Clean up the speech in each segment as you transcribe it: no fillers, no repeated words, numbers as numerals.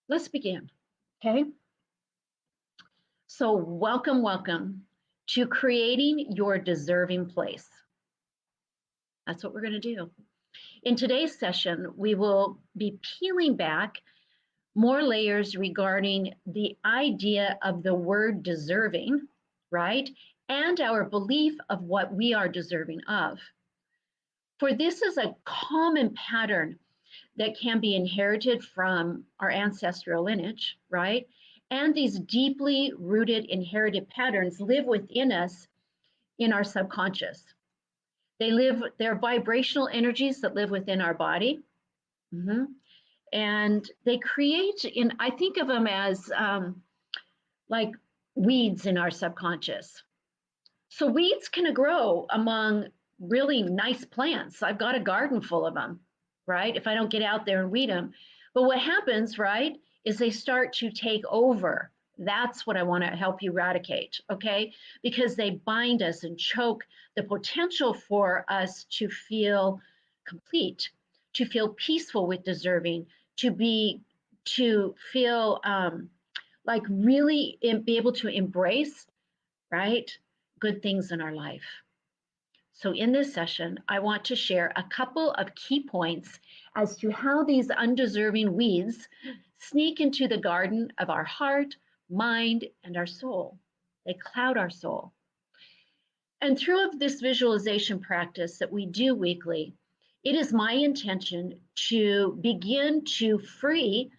Let's begin, okay? So welcome to creating your deserving place. That's what we're going to do. In today's session, we will be peeling back more layers regarding the idea of the word deserving, right? And our belief of what we are deserving of. For this is a common pattern that can be inherited from our ancestral lineage, right? And these deeply rooted inherited patterns live within us in our subconscious. They're vibrational energies that live within our body. Mhm. And they create, I think of them as like weeds in our subconscious. So weeds can grow among really nice plants. I've got a garden full of them, right? If I don't get out there and weed them. But what happens, right, is they start to take over. That's what I want to help you eradicate, okay? Because they bind us and choke the potential for us to feel complete, to feel peaceful with deserving, to feel like really be able to embrace, right, good things in our life. So in this session, I want to share a couple of key points as to how these undeserving weeds sneak into the garden of our heart, mind, and our soul. They cloud our soul. And through this visualization practice that we do weekly, it is my intention to begin to free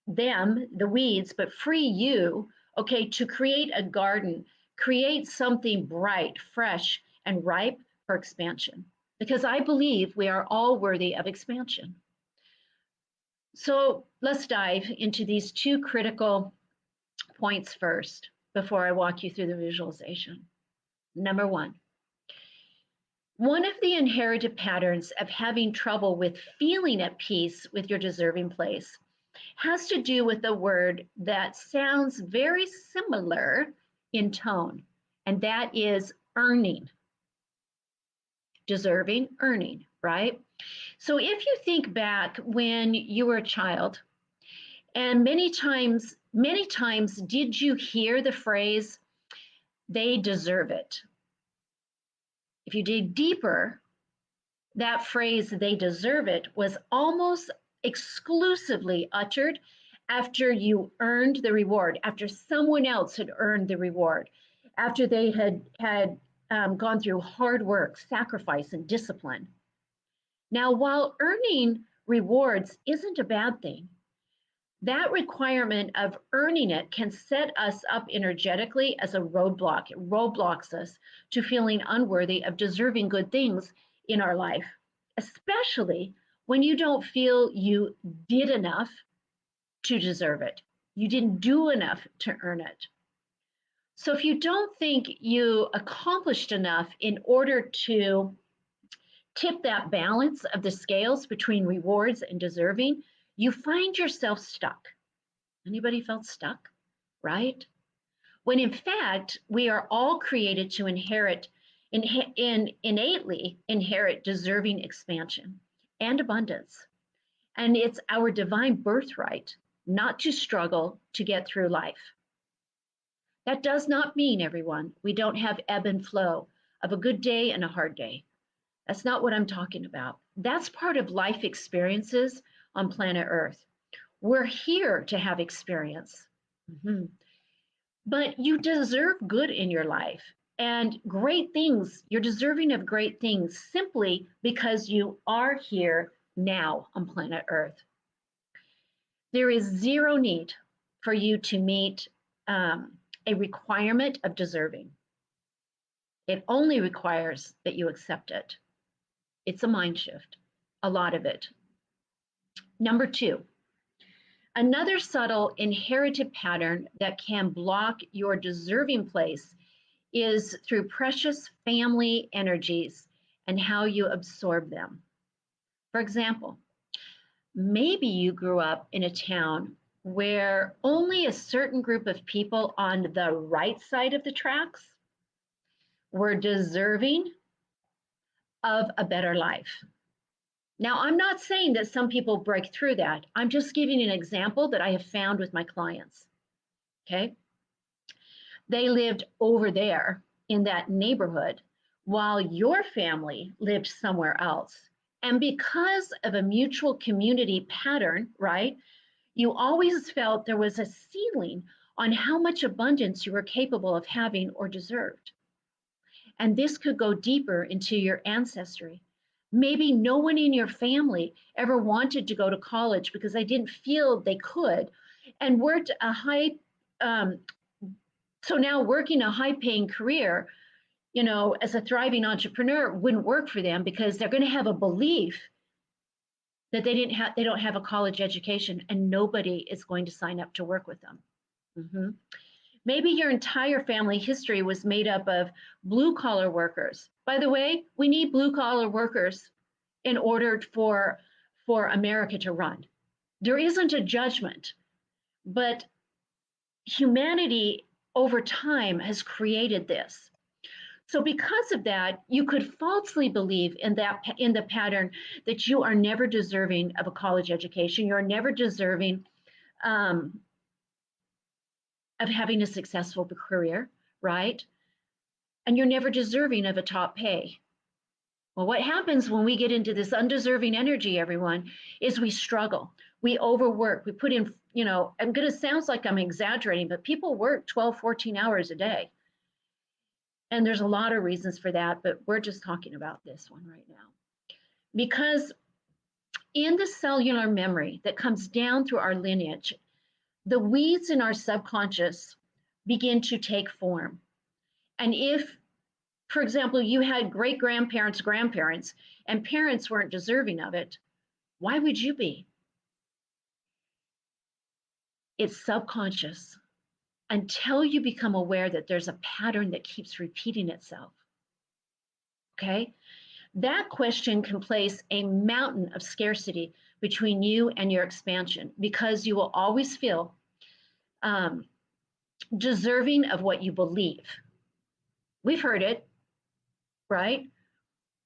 them, the weeds, but free you, okay, to create a garden, create something bright, fresh, and ripe for expansion. Because I believe we are all worthy of expansion. So let's dive into these two critical points first before I walk you through the visualization. Number one of the inherited patterns of having trouble with feeling at peace with your deserving place has to do with a word that sounds very similar in tone, and that is earning. Deserving, earning, right? So if you think back when you were a child, and many times did you hear the phrase, they deserve it? If you dig deeper, that phrase, they deserve it, was almost exclusively uttered after you earned the reward, after someone else had earned the reward, after they had gone through hard work, sacrifice, and discipline. Now, while earning rewards isn't a bad thing, that requirement of earning it can set us up energetically as a roadblock. It roadblocks us to feeling unworthy of deserving good things in our life, especially when you don't feel you did enough to deserve it. You didn't do enough to earn it. So if you don't think you accomplished enough in order to tip that balance of the scales between rewards and deserving, you find yourself stuck. Anybody felt stuck, right? When in fact, we are all created to innately inherit deserving expansion and abundance. And it's our divine birthright not to struggle to get through life. That does not mean, everyone, we don't have ebb and flow of a good day and a hard day. That's not what I'm talking about. That's part of life experiences on planet Earth. We're here to have experience. Mhm. But you deserve good in your life and great things. You're deserving of great things simply because you are here now on planet Earth. There is zero need for you to meet a requirement of deserving. It only requires that you accept it. It's a mind shift, a lot of it. Number two, another subtle inherited pattern that can block your deserving place is through precious family energies and how you absorb them. For example, maybe you grew up in a town where only a certain group of people on the right side of the tracks were deserving of a better life. Now, I'm not saying that some people break through that. I'm just giving an example that I have found with my clients. Okay. They lived over there in that neighborhood while your family lived somewhere else. And because of a mutual community pattern, right, you always felt there was a ceiling on how much abundance you were capable of having or deserved. And this could go deeper into your ancestry. Maybe no one in your family ever wanted to go to college because they didn't feel they could and worked a high, um, so now working a high paying career, as a thriving entrepreneur wouldn't work for them because they're going to have a belief that they don't have a college education and nobody is going to sign up to work with them. Mm-hmm. Maybe your entire family history was made up of blue collar workers. By the way, we need blue collar workers in order for America to run. There isn't a judgment, but humanity over time has created this. So because of that, you could falsely believe in the pattern that you are never deserving of a college education. You're never deserving um, of having a successful career, right? And you're never deserving of a top pay. Well, what happens when we get into this undeserving energy, everyone, is we struggle. We overwork. We put in, I'm going to sound like I'm exaggerating, but people work 12, 14 hours a day. And there's a lot of reasons for that, but we're just talking about this one right now. Because in the cellular memory that comes down through our lineage, the weeds in our subconscious begin to take form. And if, for example, you had great grandparents, and parents weren't deserving of it, why would you be? It's subconscious until you become aware that there's a pattern that keeps repeating itself. Okay? That question can place a mountain of scarcity between you and your expansion because you will always feel deserving of what you believe. We've heard it, right?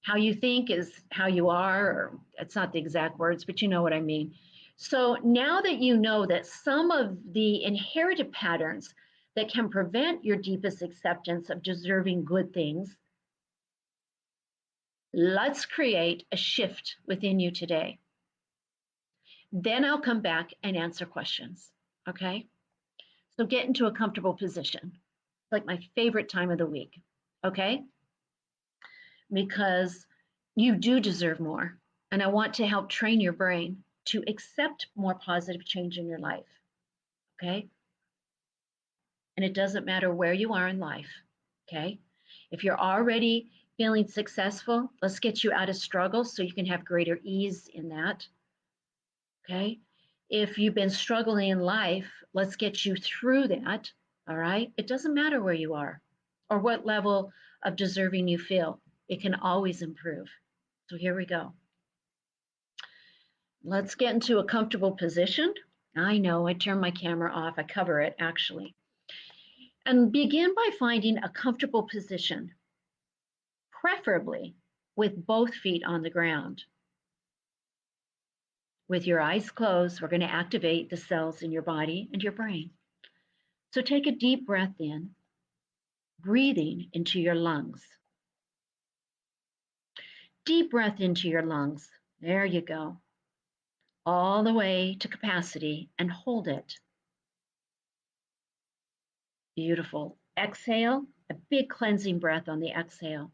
How you think is how you are, or it's not the exact words, but you know what I mean. So now that you know that some of the inherited patterns that can prevent your deepest acceptance of deserving good things, let's create a shift within you today. Then I'll come back and answer questions. Okay? So get into a comfortable position, like my favorite time of the week. Okay? Because you do deserve more. And I want to help train your brain to accept more positive change in your life. Okay? And it doesn't matter where you are in life. Okay? If you're already feeling successful, let's get you out of struggle so you can have greater ease in that. Okay? If you've been struggling in life, let's get you through that. All right? It doesn't matter where you are or what level of deserving you feel, it can always improve. So here we go. Let's get into a comfortable position. I know I turn my camera off, I cover it actually. And begin by finding a comfortable position, preferably with both feet on the ground. With your eyes closed, we're going to activate the cells in your body and your brain. So take a deep breath in, breathing into your lungs. Deep breath into your lungs. There you go. All the way to capacity and hold it. Beautiful. Exhale, a big cleansing breath on the exhale.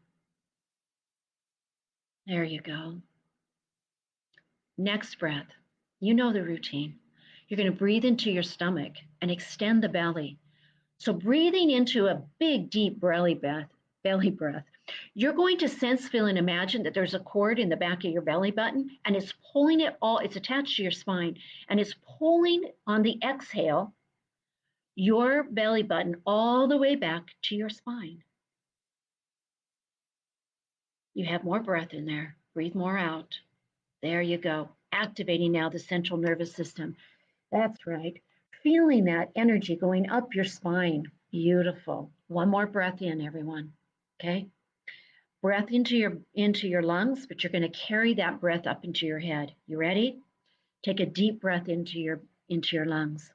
There you go. Next breath. You know the routine. You're going to breathe into your stomach and extend the belly. So breathing into a big, deep belly breath, you're going to sense, feel, and imagine that there's a cord in the back of your belly button and it's pulling it all, it's attached to your spine, and it's pulling on the exhale your belly button all the way back to your spine. You have more breath in there. Breathe more out. There you go. Activating now the central nervous system. That's right. Feeling that energy going up your spine. Beautiful. One more breath in, everyone. Okay. Breath into your lungs, but you're going to carry that breath up into your head. You ready? Take a deep breath into your lungs.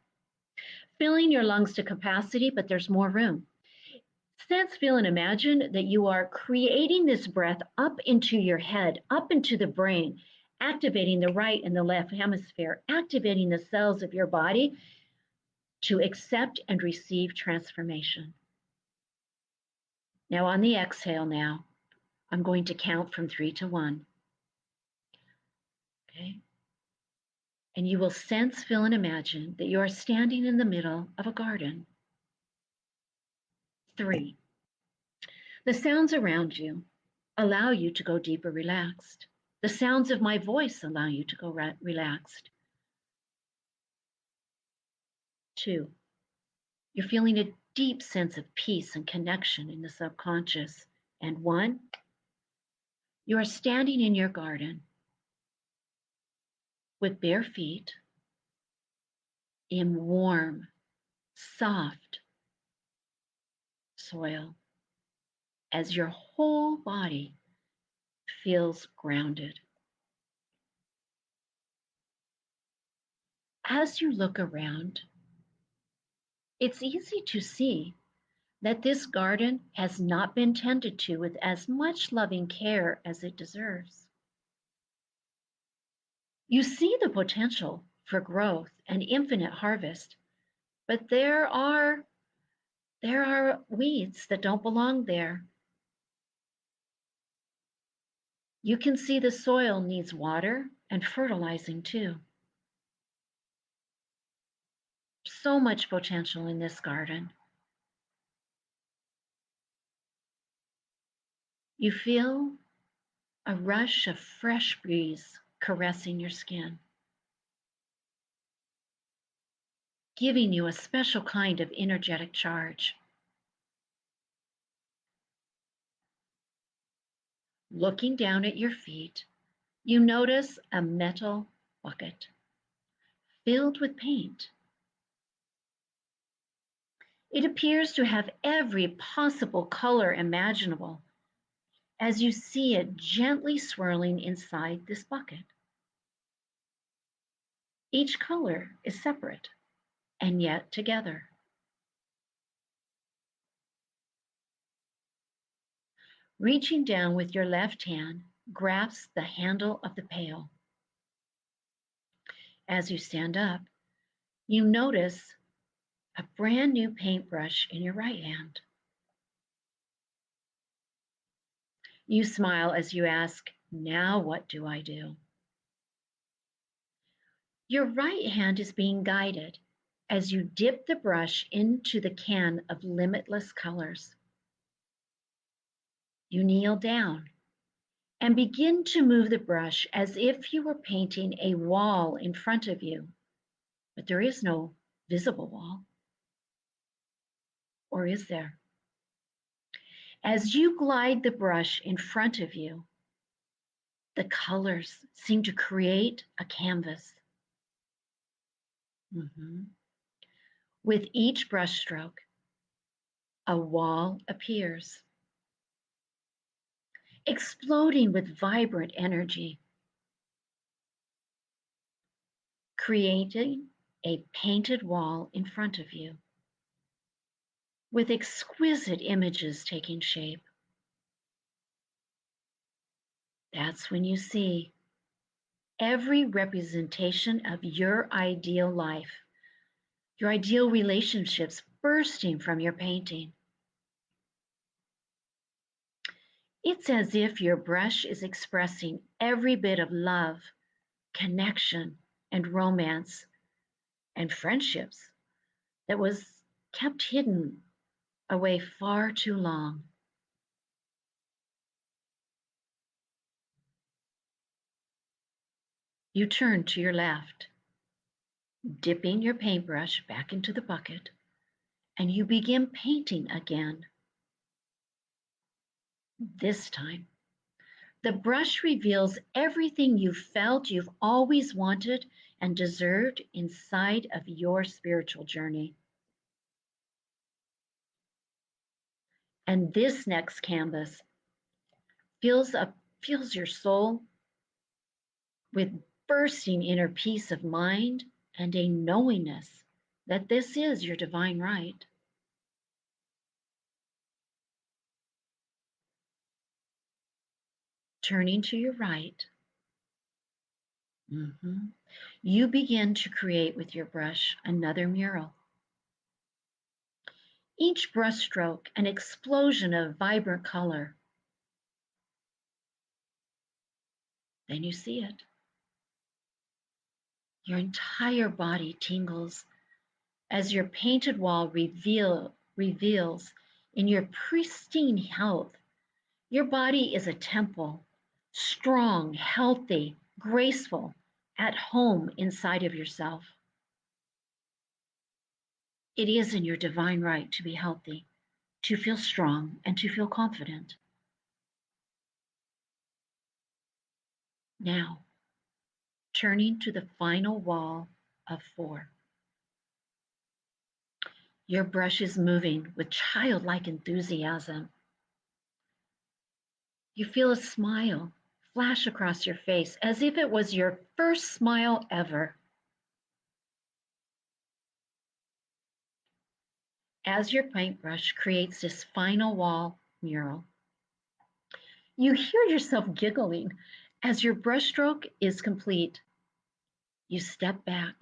Filling your lungs to capacity, but there's more room. Sense, feel, and imagine that you are creating this breath up into your head, up into the brain, activating the right and the left hemisphere, activating the cells of your body to accept and receive transformation. Now, on the exhale, I'm going to count from 3 to 1. Okay? And you will sense, feel, and imagine that you are standing in the middle of a garden. 3. The sounds around you allow you to go deeper relaxed. The sounds of my voice allow you to go relaxed. 2, you're feeling a deep sense of peace and connection in the subconscious. And 1, you are standing in your garden with bare feet in warm, soft soil as your whole body feels grounded. As you look around, it's easy to see that this garden has not been tended to with as much loving care as it deserves. You see the potential for growth and infinite harvest, but there are weeds that don't belong there. You can see the soil needs water and fertilizing too. So much potential in this garden. You feel a rush of fresh breeze caressing your skin, giving you a special kind of energetic charge. Looking down at your feet, you notice a metal bucket filled with paint. It appears to have every possible color imaginable as you see it gently swirling inside this bucket. Each color is separate and yet together. Reaching down with your left hand, grasp the handle of the pail. As you stand up, you notice a brand new paintbrush in your right hand. You smile as you ask, "Now what do I do?" Your right hand is being guided as you dip the brush into the can of limitless colors. You kneel down and begin to move the brush as if you were painting a wall in front of you, but there is no visible wall. Or is there? As you glide the brush in front of you, the colors seem to create a canvas. With each brushstroke, a wall appears, exploding with vibrant energy, creating a painted wall in front of you, with exquisite images taking shape. That's when you see every representation of your ideal life, your ideal relationships bursting from your painting. It's as if your brush is expressing every bit of love, connection, and romance and friendships that was kept hidden away far too long. You turn to your left, dipping your paintbrush back into the bucket, and you begin painting again. This time, the brush reveals everything you felt you've always wanted and deserved inside of your spiritual journey. And this next canvas fills up, fills your soul with bursting inner peace of mind and a knowingness that this is your divine right. Turning to your right, you begin to create with your brush another mural. Each brushstroke an explosion of vibrant color. Then you see it. Your entire body tingles as your painted wall reveals in your pristine health. Your body is a temple, strong, healthy, graceful, at home inside of yourself. It is in your divine right to be healthy, to feel strong, and to feel confident. Now, turning to the final wall of 4. Your brush is moving with childlike enthusiasm. You feel a smile flash across your face as if it was your first smile ever. As your paintbrush creates this final wall mural, you hear yourself giggling as your brushstroke is complete. You step back.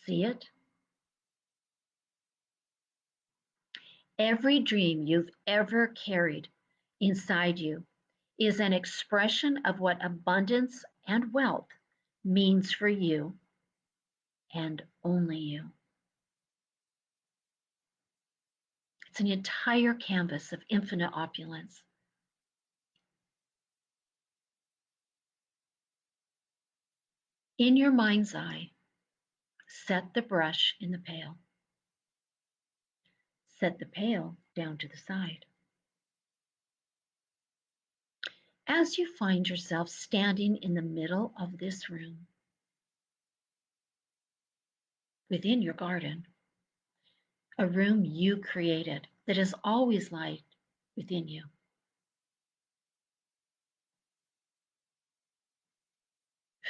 See it? Every dream you've ever carried inside you is an expression of what abundance and wealth means for you and only you. It's an entire canvas of infinite opulence. In your mind's eye, set the brush in the pail. Set the pail down to the side. As you find yourself standing in the middle of this room, within your garden, a room you created that is always light within you.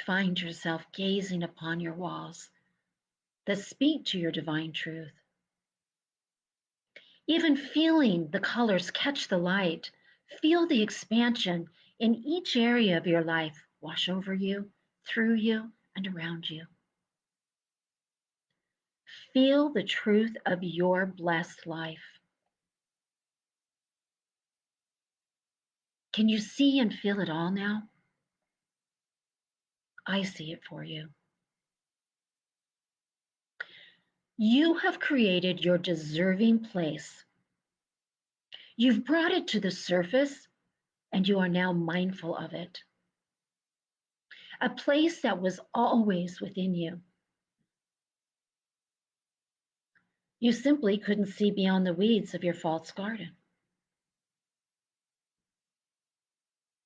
Find yourself gazing upon your walls that speak to your divine truth. Even feeling the colors catch the light, feel the expansion in each area of your life wash over you, through you, and around you. Feel the truth of your blessed life. Can you see and feel it all now? I see it for you. You have created your deserving place. You've brought it to the surface, and you are now mindful of it. A place that was always within you. You simply couldn't see beyond the weeds of your false garden.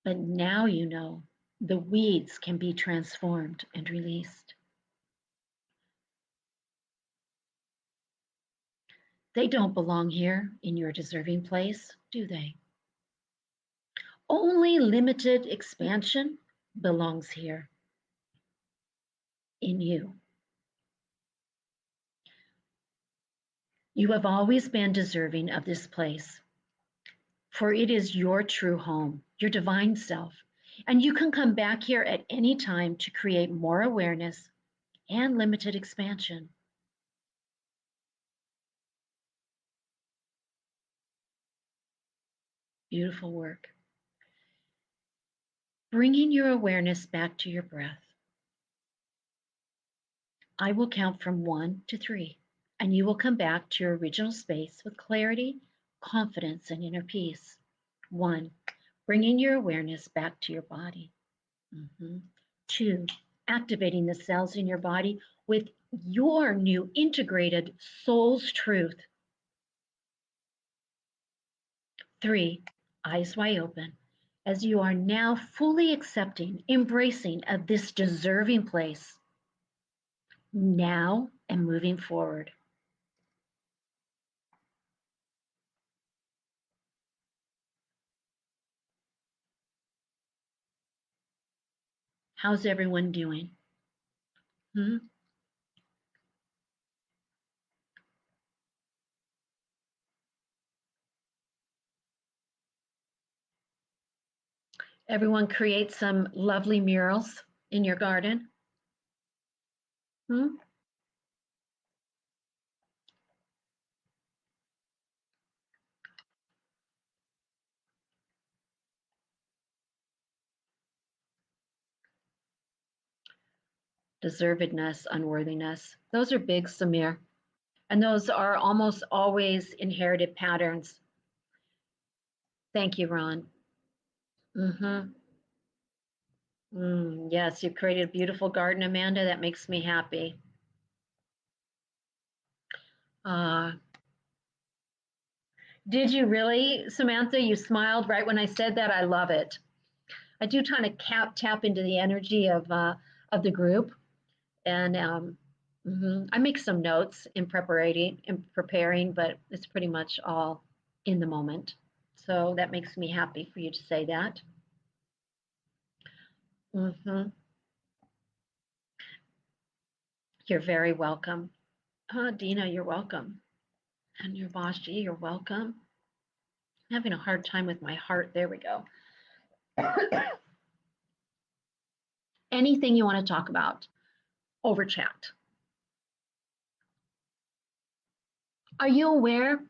But now you know the weeds can be transformed and released. They don't belong here in your deserving place, do they? Only limited expansion belongs here in you. You have always been deserving of this place, for it is your true home, your divine self, and you can come back here at any time to create more awareness and limited expansion. Beautiful work. Bringing your awareness back to your breath. I will count from 1 to 3, and you will come back to your original space with clarity, confidence, and inner peace. 1, bringing your awareness back to your body. 2, activating the cells in your body with your new integrated soul's truth. 3, eyes wide open, as you are now fully accepting, embracing of this deserving place. Now and moving forward. How's everyone doing? Hmm? Everyone create some lovely murals in your garden. Hmm? Deservedness, unworthiness. Those are big, Samir. And those are almost always inherited patterns. Thank you, Ron. Mm-hmm. Yes, you created a beautiful garden, Amanda. That makes me happy. Uh, did you really, Samantha? You smiled right when I said that. I love it. I do kind of tap into the energy of the group, and I make some notes in preparing, but it's pretty much all in the moment. So that makes me happy for you to say that. Hmm. You're very welcome. Dina, you're welcome. And your boss, G, you're welcome. I'm having a hard time with my heart. There we go. Anything you want to talk about over chat. Are you aware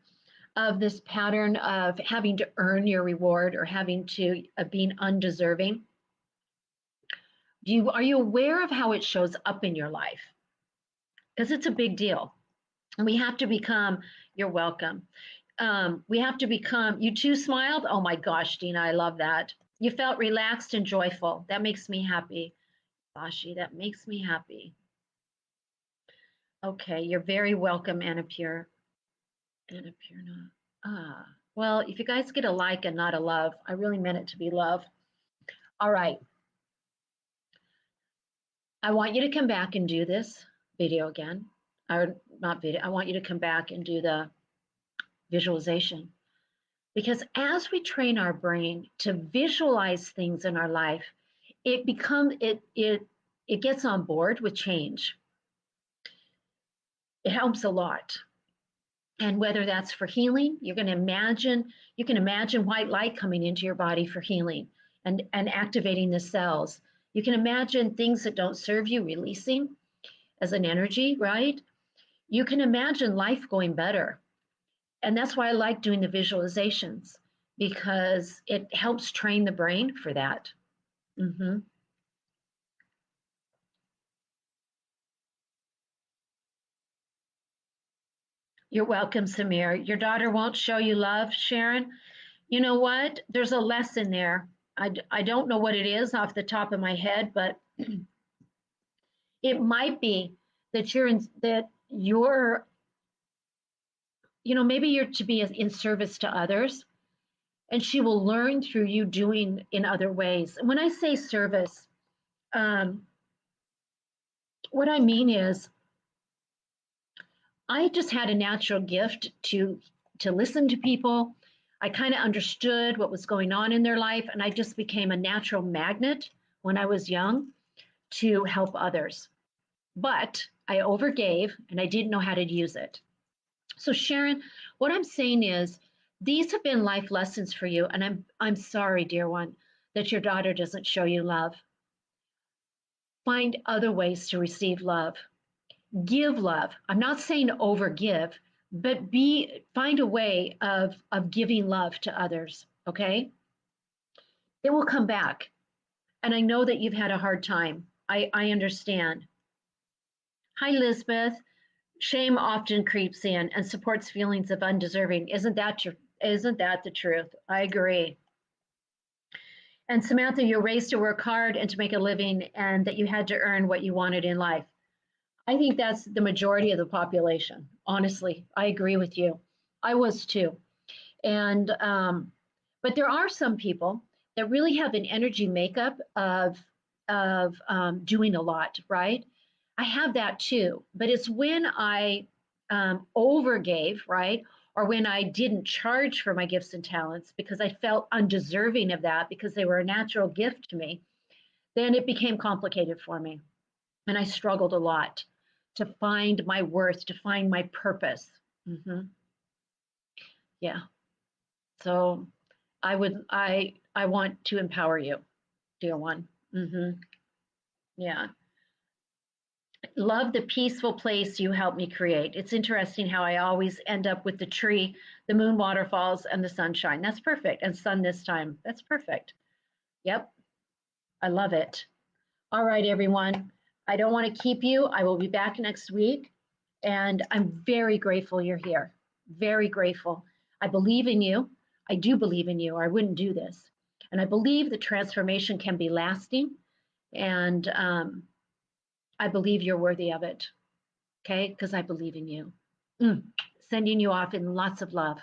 of this pattern of having to earn your reward or having to being undeserving? Are you aware of how it shows up in your life? Because it's a big deal. And we have to become, you're welcome. We have to become, you too smiled? Oh my gosh, Dina, I love that. You felt relaxed and joyful. That makes me happy. Bashi, that makes me happy. Okay, you're very welcome, Annapurna. Annapurna. Well, if you guys get a like and not a love, I really meant it to be love. All right, I want you to come back and do this video again. Or not video, I want you to come back and do the visualization. Because as we train our brain to visualize things in our life, it gets on board with change. It helps a lot. And whether that's for healing, you can imagine white light coming into your body for healing and activating the cells. You can imagine things that don't serve you releasing as an energy, right? You can imagine life going better. And that's why I like doing the visualizations because it helps train the brain for that. Hmm. You're welcome, Samir. Your daughter won't show you love, Sharon. You know what? There's a lesson there. I don't know what it is off the top of my head, but it might be that you're, maybe you're to be in service to others, and she will learn through you doing in other ways. And when I say service, um, what I mean is I just had a natural gift to listen to people. I kind of understood what was going on in their life, and I just became a natural magnet when I was young to help others. But I overgave and I didn't know how to use it. So Sharon, what I'm saying is these have been life lessons for you, and I'm sorry, dear one, that your daughter doesn't show you love. Find other ways to receive love. Give love. I'm not saying overgive, but find a way of giving love to others, okay? It will come back. And I know that you've had a hard time. I understand. Hi, Lisbeth. Shame often creeps in and supports feelings of undeserving. Isn't that the truth? I agree. And Samantha, you're raised to work hard and to make a living, and that you had to earn what you wanted in life. I think that's the majority of the population. Honestly, I agree with you. I was too. And but there are some people that really have an energy makeup of doing a lot, right? I have that too, but it's when I overgave, right? Or when I didn't charge for my gifts and talents because I felt undeserving of that because they were a natural gift to me, then it became complicated for me. And I struggled a lot to find my worth, to find my purpose. Mm-hmm. Yeah. So I want to empower you, dear one. Mm-hmm. Yeah. Love the peaceful place you helped me create. It's interesting how I always end up with the tree, the moon waterfalls, and the sunshine. That's perfect. And sun this time. That's perfect. Yep. I love it. All right, everyone. I don't want to keep you. I will be back next week. And I'm very grateful you're here. Very grateful. I believe in you. I do believe in you, or I wouldn't do this. And I believe the transformation can be lasting. And I believe you're worthy of it. Okay? Because I believe in you. Sending you off in lots of love.